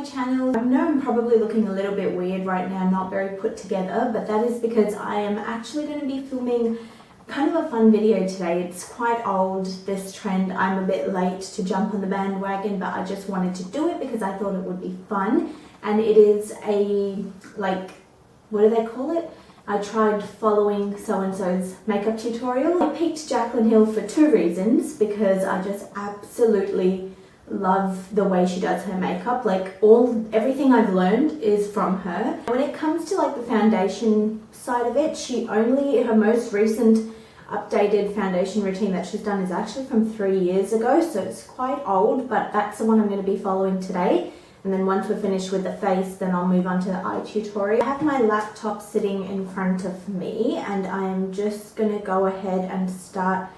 channel. I know I'm probably looking a little bit weird right now, not very put together, but that is because I am actually going to be filming kind of a fun video today. It's quite old, this trend. I'm a bit late to jump on the bandwagon, but I just wanted to do it because I thought it would be fun. And it is a, like, what do they call it? I tried following so-and-so's makeup tutorial. I picked Jaclyn Hill for two reasons, because I just absolutely love the way she does her makeup. Like everything I've learned is from her. When it comes to like the foundation side of it, her most recent updated foundation routine that she's done is actually from 3 years ago, so it's quite old, but that's the one I'm going to be following today. And then once we're finished with the face, then I'll move on to the eye tutorial. I have my laptop sitting in front of me, and I am just going to go ahead and start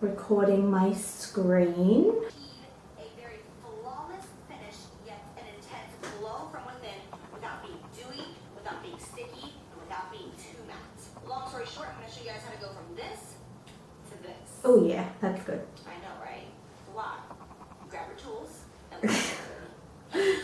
recording my screen. Oh yeah, that's good. I know, right? Wow. Grab your tools and let's get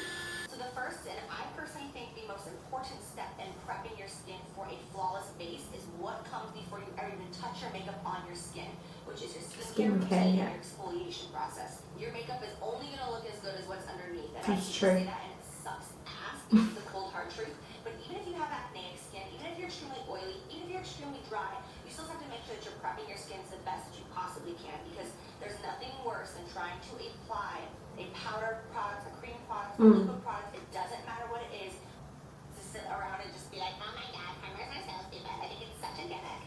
So the first, and I personally think the most important step in prepping your skin for a flawless base is what comes before you ever even touch your makeup on your skin, which is your skincare routine and your exfoliation process. Your makeup is only going to look as good as what's underneath. And that's I true. Say that, and it sucks ass. It's the cold hard truth. But even if you have acneic skin, even if you're extremely oily, even if you're extremely dry, you still have to make sure that you're prepping your skin to the best that you possibly can, because there's nothing worse than trying to apply a powder product, a cream product, a liquid product. It doesn't matter what it is, to sit around and just be like, oh my god, primers are so stupid. I think it's such a gimmick.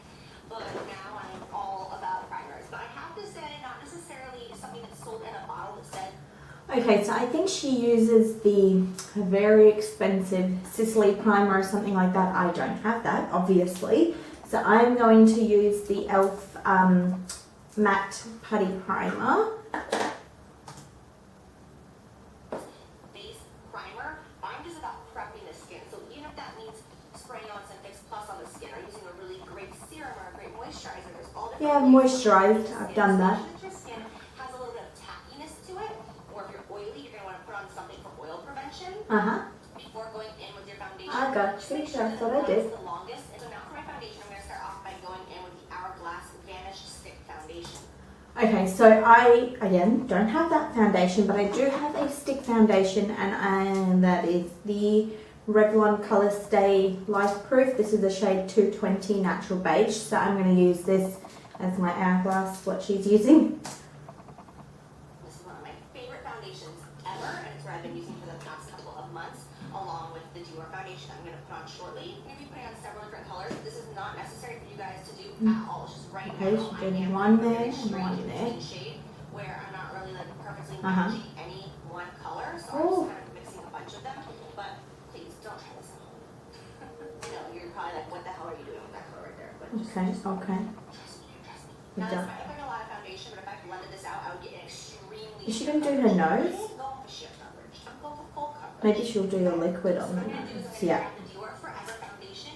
But now I'm all about primers. But I have to say, not necessarily something that's sold in a bottle that said. Okay, so I think she uses the very expensive Sicily primer or something like that. I don't have that, obviously. So I'm going to use the e.l.f. Matte Putty Primer. Base primer. I'm just about prepping the skin. So even if that means spraying on some Stix Plus on the skin, or using a really great serum or a great moisturizer, there's all different. Yeah, moisturized. I've done that. Your skin has a little bit of tackiness to it, or if you're oily, you're going to want to put on something for oil prevention. Before going in with your foundation. I got you. That's what I did. The longest. And so now for my foundation, I'm going to start off by going in with the Hourglass Vanish Stick Foundation. Okay, so I, again, don't have that foundation, but I do have a stick foundation, and that is the Revlon Color Stay Life Proof. This is the shade 220 Natural Beige, so I'm going to use this as my hourglass, what she's using. This is one of my favorite foundations ever, and it's what I've been using for the past couple of months, along with the Dior foundation I'm going to put on shortly. I'm going to be putting on several different colors. This is not necessary for you guys to do at all. It's just right Okay, now. she did one there and one there. Shade where I'm not really like perfectly matching any one color, so I'm just kind of mixing a bunch of them. But please don't try this at home. I know you're probably like, what the hell are you doing with that color right there? But just, Okay. trust me. Now this might look like a lot of foundation, but if I blended this out, I would get an extremely. Is she going to do her nose? I'm going for sheer coverage. I'm going for full coverage. Maybe she'll do the liquid on the nose. Yeah. The Dior Forever foundation.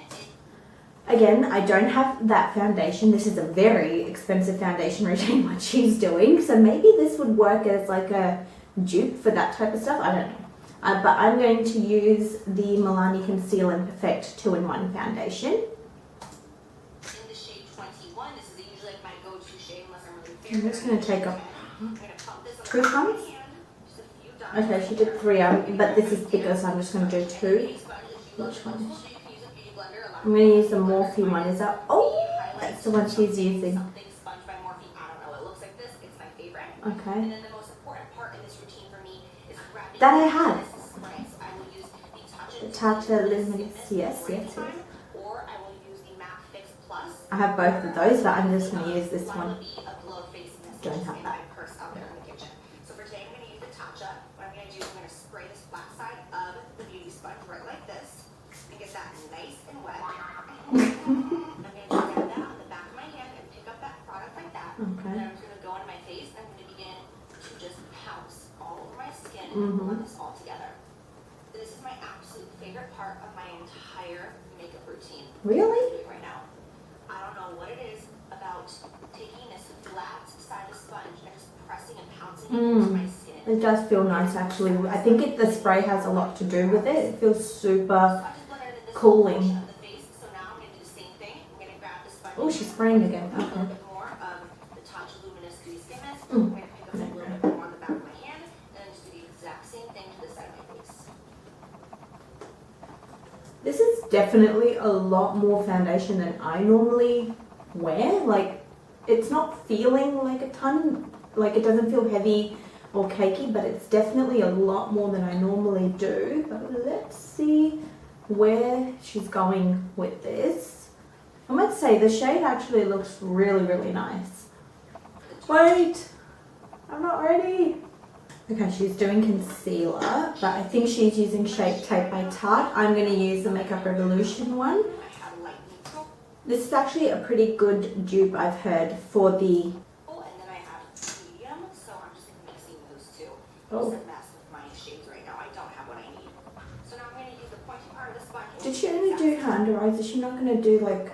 Again, I don't have that foundation. This is a very expensive foundation routine, what she's doing. So maybe this would work as like a dupe for that type of stuff. I don't know. But I'm going to use the Milani Conceal and Perfect 2-in-1 foundation. In the shade 21, this is usually like my go-to shade unless I'm really fair. I'm just going to take up I'm going to pump this 2 pumps. Just a few dots. Okay, she did 3, but this is thicker, so I'm just going to do 2. Which one? I'm going to use the Morphe one. Is that? Oh, that's the one she's using. Something sponge by Morphe. I don't know. It looks like this. It's my favorite. Okay. And then the most important part in this routine for me is wrapping. That I have. I will use the Tatcha Luminous. Yes. Or I will use the Matte Fix Plus. I have both of those, but I'm just going to use this one. Don't have that. Purse out there in the kitchen. So for today, I'm going to use the Tatcha. What I'm going to do is I'm going to spray this flat side of the beauty sponge right like this and get that nice and wet. I'm going to grab that on the back of my hand and pick up that product like that. Okay. And then I'm just going to go into my face and I'm going to begin to just pounce all over my skin and blend this all together. This is my absolute favorite part of my entire makeup routine. Really? Right now. I don't know what it is about taking this flat side of the sponge and just pressing and pouncing it into my skin. It does feel nice actually. I think the spray has a lot to do with it. It feels super cooling. Oh, she's spraying again. Okay. This is definitely a lot more foundation than I normally wear. Like, it's not feeling like a ton, like it doesn't feel heavy or cakey, but it's definitely a lot more than I normally do. But let's see where she's going with this. I might say the shade actually looks really, really nice. Wait, I'm not ready. Okay, she's doing concealer, but I think she's using Shape Tape by Tarte. I'm going to use the Makeup Revolution one. This is actually a pretty good dupe, I've heard, for the... Oh, and then I have medium, so I'm just mixing those two. Oh. It's a mess with my shades right now. I don't have what I need. So now I'm going to use the pointy part of the sponge. Did she only do her under eyes? Is she not going to do like...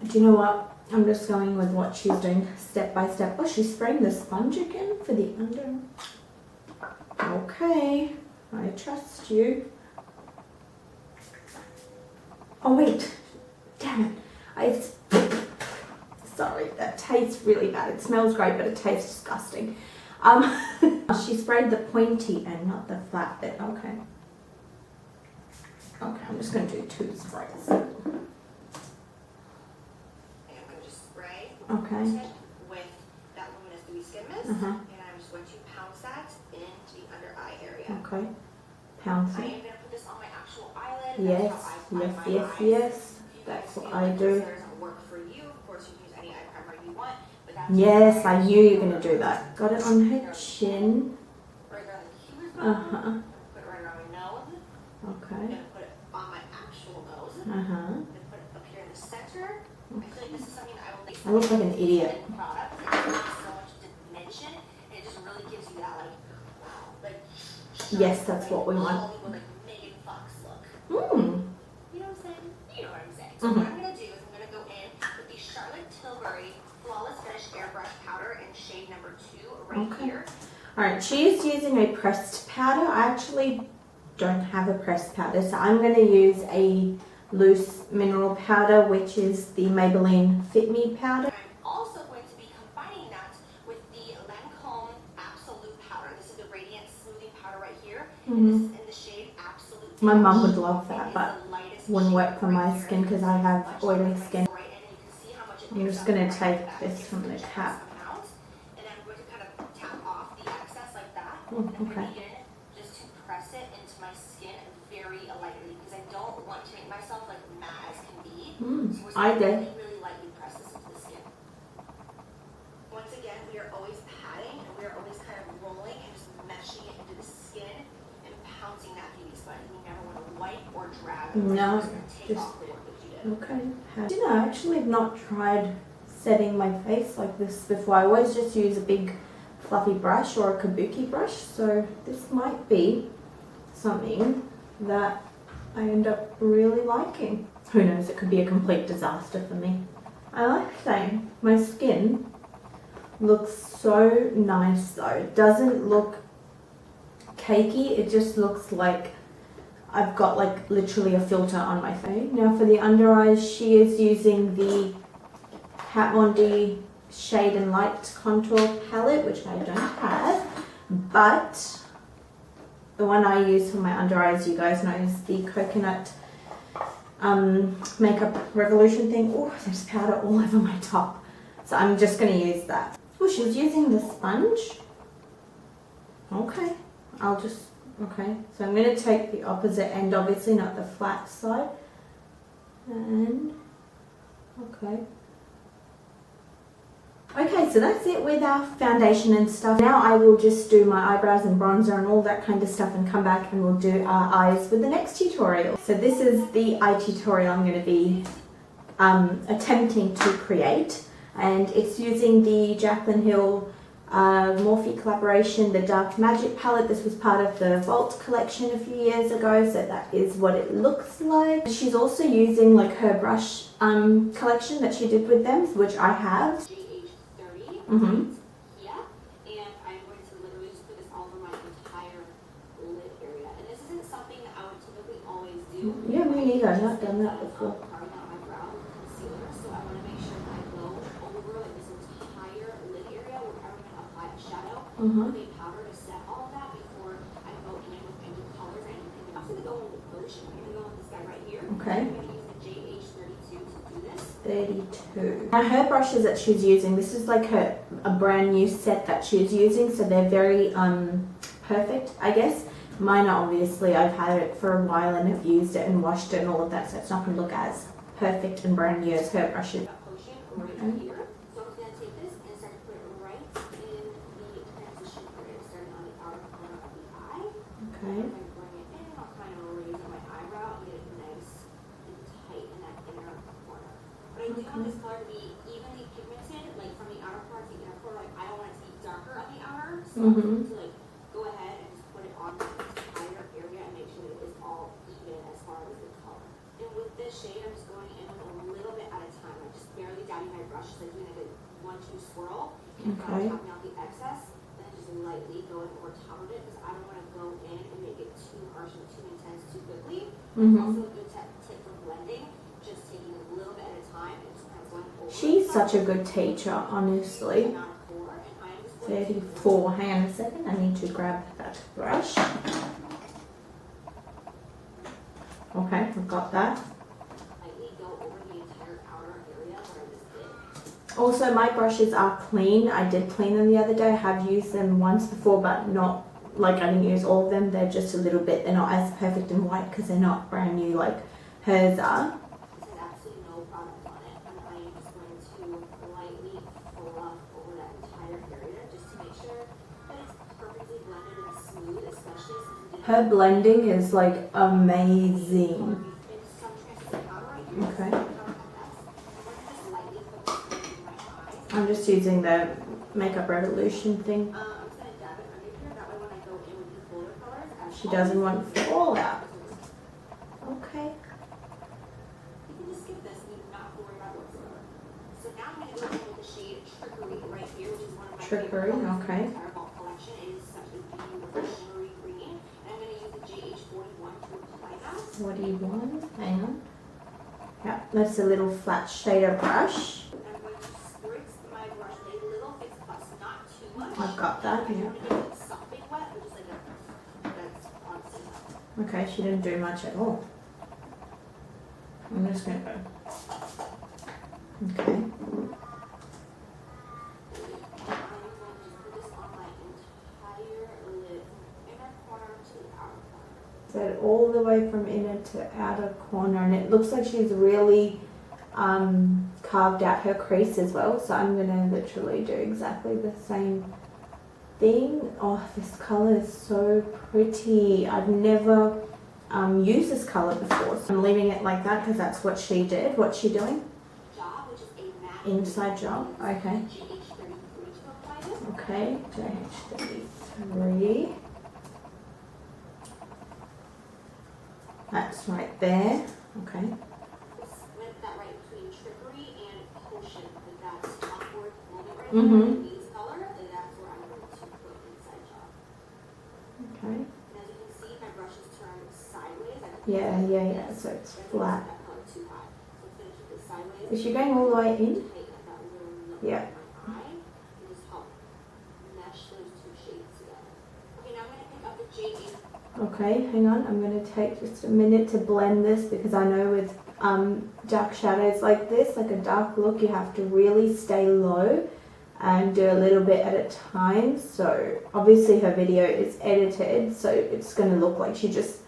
Do you know what? I'm just going with what she's doing step by step. Oh, she's spraying the sponge again for the under. Okay, I trust you. Oh wait, damn it. Sorry, that tastes really bad. It smells great, but it tastes disgusting. She sprayed the pointy end, not the flat bit. Okay. Okay, I'm just going to do 2 sprays. Okay. With that luminous dewy skin mist, and I'm just going to pounce that into the under eye area. Okay. Pounce I it. am going to put this on my actual eyelid. Yes. That's what I do. This doesn't work for you. Of course, you can use any eye primer you want. But that's Yes, I knew you were going to do that. Got it on her chin. Right around the cupid's bone. Put it right around my nose. Okay. I'm going to put it on my actual nose. Uh-huh. Then put it up here in the center. I feel like this is something I will make. I look like an idiot. Product. It has so much dimension, and it just really gives you that like. Yes, that's what we want. Like Megan Fox look. Mm. You know what I'm saying? You know what I'm saying. So what I'm gonna do is I'm gonna go in with the Charlotte Tilbury Flawless Finish Airbrush Powder in shade number 2 right here. Alright, she is using a pressed powder. I actually don't have a pressed powder, so I'm going to use a loose mineral powder, which is the Maybelline Fit Me powder. I'm also going to be combining that with the Lancome Absolute powder. This is the Radiant Smoothing powder right here. And this is in the shade Absolute. My mum would love that, but wouldn't work for my skin because I have oily skin. I'm just going to take this from the cap. And I'm going to kind of tap off the excess like that. Oh, and I'm okay. going to begin just to press it into my skin very lightly because I don't want to make myself like matte as can be. So we're I just did. really lightly press this into the skin. Once again, we are always patting and we are always kind of rolling and just meshing it into the skin and pouncing that beauty sponge. We never want to wipe or drag. No, We're just going to take just- off the work that you did. Okay. You know, I actually have not tried setting my face like this before. I always just use a big fluffy brush or a kabuki brush, so this might be something that I end up really liking. Who knows, it could be a complete disaster for me. I like saying my skin looks so nice though. It doesn't look cakey, it just looks like I've got like literally a filter on my face. Now for the under eyes, she is using the Kat Von D Shade and Light Contour Palette, which I don't have, but the one I use for my under eyes, you guys know, is the Coconut Makeup Revolution thing. Oh, there's powder all over my top. So I'm just going to use that. Oh, she's using the sponge. Okay, okay, so I'm going to take the opposite end, obviously not the flat side. And, okay. Okay, so that's it with our foundation and stuff. Now I will just do my eyebrows and bronzer and all that kind of stuff and come back and we'll do our eyes with the next tutorial. So this is the eye tutorial I'm going to be attempting to create, and it's using the Jaclyn Hill Morphe collaboration, the Dark Magic palette. This was part of the Vault collection a few years ago, so that is what it looks like. She's also using like her brush collection that she did with them, which I have. Here, and I'm going to literally Yeah, me neither. I've not done that before. Carving out my brow with concealer, so I want to make sure that I go over like this entire lid area wherever I'm going to apply a shadow with a powder to set all of that before I go in with any colors or anything. I'm going to go with lotion. I'm going to go with this guy right here. Okay. I'm going to use the JH32 to do this. 32. Now her brushes that she's using, this is like a brand new set that she's using, so they're very perfect, I guess. Mine are obviously, I've had it for a while and have used it and washed it and all of that, so it's not going to look as perfect and brand new as her brushes. Potion right here. So I'm going to take this and start to put it right in the transition area, starting on the outer corner of the eye. Okay. I'm going to bring it in. I'll kind of raise up my eyebrow and get it nice and tight in that inner corner. But I do want this color to be evenly pigmented, like from the outer part to the inner corner. Like I don't want it to be darker on the outer, so I'm going to like go ahead and just put it on the entire area and make sure that it is all even as far as the color. And with this shade, I'm just going in with a little bit at a time. I'm just barely dabbing my brush, just like doing like a 1-2 swirl, and tapping out the excess, and then just lightly going over top of it because I don't want to go in and make it too harsh and too intense too quickly. Also a good tip for blending, just taking a little bit at a time and just kind of going over. She's such a good teacher, honestly. 34. Hang on a second. I need to grab that brush. Okay, I've got that. Also, my brushes are clean. I did clean them the other day. I have used them once before, but not like I didn't use all of them. They're just a little bit. They're not as perfect and white because they're not brand new like hers are. This has absolutely no product on it, and I am just going to lightly fluff over that entire area just to make sure that it's perfectly blended and smooth, especially since it Her blending is like amazing. Okay. I'm just using the Makeup Revolution thing. I'm just going to dab it under here, that way when I go in with the bolder colors, She doesn't want fallout. Okay. you can just skip this and you do not have to worry about it whatsoever. So now I'm going to go in with the shade Trickery right here, which is one of my Trickery, favorite colors okay. in the entire Vault collection. It is such a beautiful shimmery green. And I'm going to use the JH41 to apply that. What do you want? Hang on. Yeah, that's a little flat shader brush. I'm going to spritz my brush with a little fix plus, not too much. I've got that, I yeah. want to get it something wet, but just like that's honestly enough. Okay, she didn't do much at all. I'm just gonna go. Okay. I'm going to just put this on my entire lid, inner corner to the outer corner. Set all the way from inner to outer corner, and it looks like she's really carved out her crease as well. So I'm gonna literally do exactly the same thing. Oh, this color is so pretty. I've never used this color before, so I'm leaving it like that because that's what she did. What's she doing? Job, which is a matte Inside job. Okay. JH33 to apply this. Okay. JH33. That's right there. Okay. With that right between Trickery and Potion, with that awkward moment right there, the base color, and that's where I'm going to put inside job. Okay. And as you can see, my brush is turned sideways. Yeah. So it's flat. That color too high. So I'm going to keep it sideways. Is she going all the way in? Tighten up that little nook Yeah. in my eye and just help mesh those two shades together. Okay, now I'm going to pick up the JH. Okay, hang on. I'm going to take just a minute to blend this because I know with dark shadows like this, like a dark look, you have to really stay low and do a little bit at a time. So obviously her video is edited, so it's going to look like she just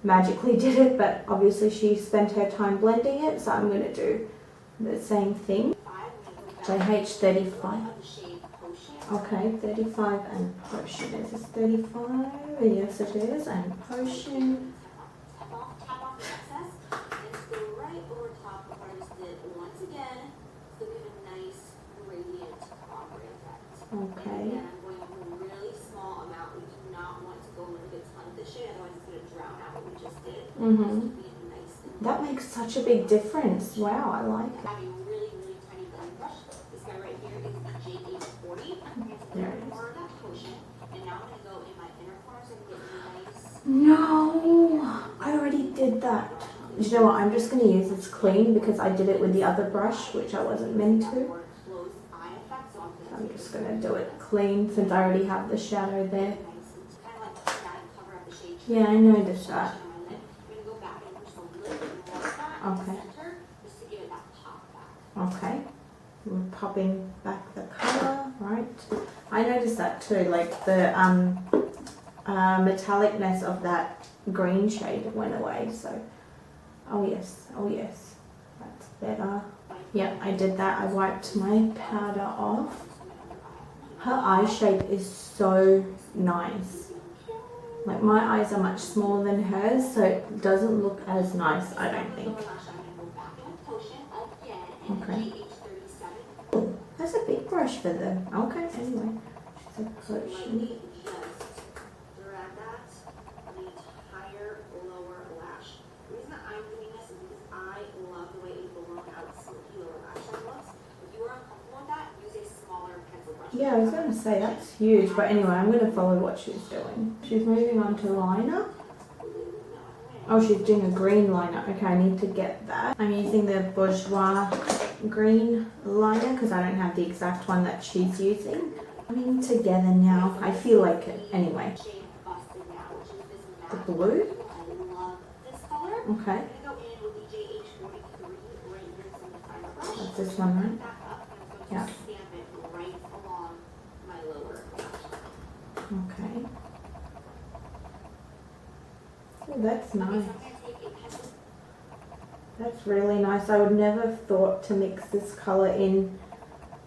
magically did it, but obviously she spent her time blending it, so I'm going to do the same thing. JH35. Okay, 35 and Potion. Is this 35? Yes, it is. And Potion. Tap off the excess and just go right over top of what I just did once again to give a nice gradient ombre effect. Okay. And again, I'm going with a really small amount. We do not want to go with a ton of this shade, otherwise it's going to drown out what we just did. Just keeping it nice and That makes such a big difference. Wow, I like it. have a really, really tiny blend brush. This guy right here is the JH40. There it is. Pour that Potion, and now I'm going to go in my inner corner so I can get a nice. No, I already did that. you know what, I'm just going to use this clean because I did it with the other brush, which I wasn't meant to. I'm just going to do it clean since I already have the shadow there. Yeah, I noticed that. Okay. Okay. We're popping back the colour, right? I noticed that too, like the metallicness of that green shade went away, so oh yes, that's better. Yep, I did that. I wiped my powder off. Her eye shape is so nice. Like my eyes are much smaller than hers, so it doesn't look as nice, I don't think. Okay. That's a big brush for them. Okay, anyway. She's a potion. Yeah, I was going to say that's huge, but anyway, I'm going to follow what she's doing. She's moving on to liner. Oh, she's doing a green liner. Okay, I need to get that. I'm using the Bourjous green liner because I don't have the exact one that she's using. Coming together now. I feel like it anyway. The blue? Okay. That's this one, right? Yeah. Okay. Oh, that's nice. That's really nice. I would never have thought to mix this colour in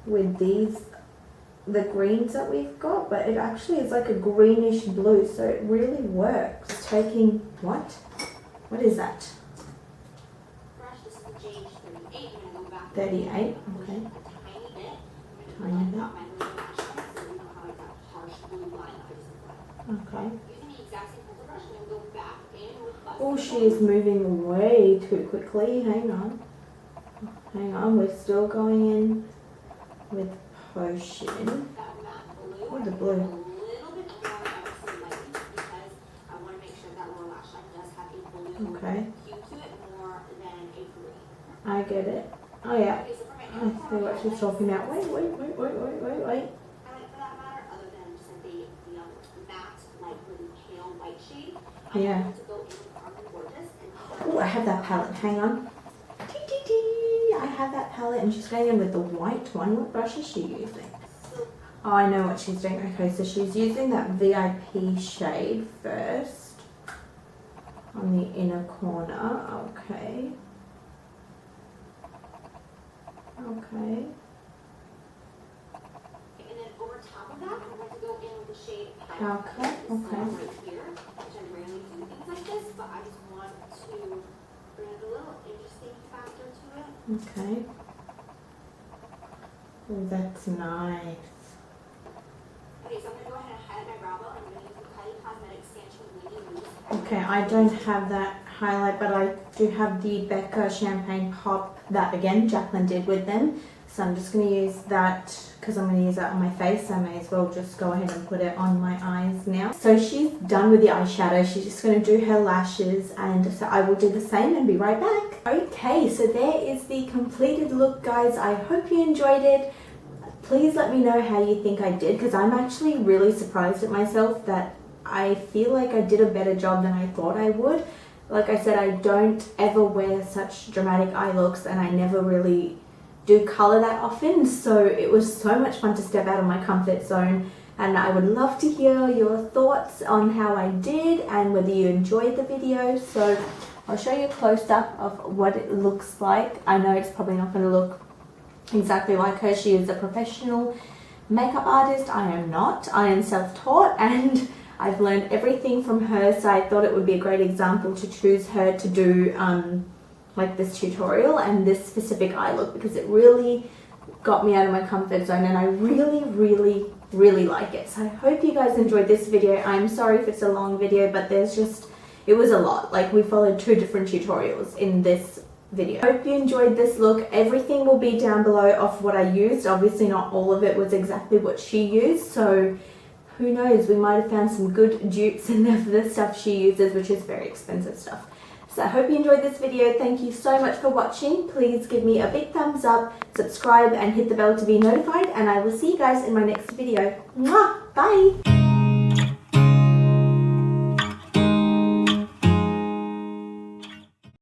with the greens that we've got, but it actually is like a greenish blue, so it really works. It's taking, what? What is that? 38, okay. Tiny bit. Okay. Oh, she is moving way too quickly. Hang on. Hang on, we're still going in with potion. Oh, the blue. Okay. I get it. Oh yeah. I see what she's talking about. Wait. Yeah. Oh, I have that palette. Hang on. I have that palette and she's going in with the white one. What brush is she using? Oh, I know what she's doing. Okay, so she's using that VIP shade first on the inner corner. Okay. Okay. And then over top of that, I'm going to go in with the shade okay. Right here, which I rarely do things like this, but I just want to bring a little interesting factor to it. Okay. Oh, that's nice. Okay, so I'm going to go ahead and highlight my brow bone. I'm going to use the Putty Cosmetic Sanctuary Mousse. Okay, I don't have that highlight, but I do have the Becca Champagne Pop that again Jaclyn did with them, so I'm just going to use that because I'm going to use that on my face. I may as well just go ahead and put it on my eyes now. So she's done with the eyeshadow. She's just going to do her lashes, and so I will do the same and be right back. Okay, so there is the completed look, guys. I hope you enjoyed it. Please let me know how you think I did, because I'm actually really surprised at myself that I feel like I did a better job than I thought I would. Like I said, I don't ever wear such dramatic eye looks, and I never really do colour that often, so it was so much fun to step out of my comfort zone, and I would love to hear your thoughts on how I did and whether you enjoyed the video. So I'll show you a close-up of what it looks like. I know it's probably not going to look exactly like her. She is a professional makeup artist. I am not. I am self-taught, and I've learned everything from her, so I thought it would be a great example to choose her to do like this tutorial and this specific eye look, because it really got me out of my comfort zone and I really like it. So I hope you guys enjoyed this video. I'm sorry if it's a long video, but it was a lot. Like, we followed 2 different tutorials in this video. Hope you enjoyed this look. Everything will be down below of what I used. Obviously not all of it was exactly what she used, so who knows, we might have found some good dupes in the stuff she uses, which is very expensive stuff. So I hope you enjoyed this video. Thank you so much for watching. Please give me a big thumbs up, subscribe and hit the bell to be notified, and I will see you guys in my next video. Mwah! Bye!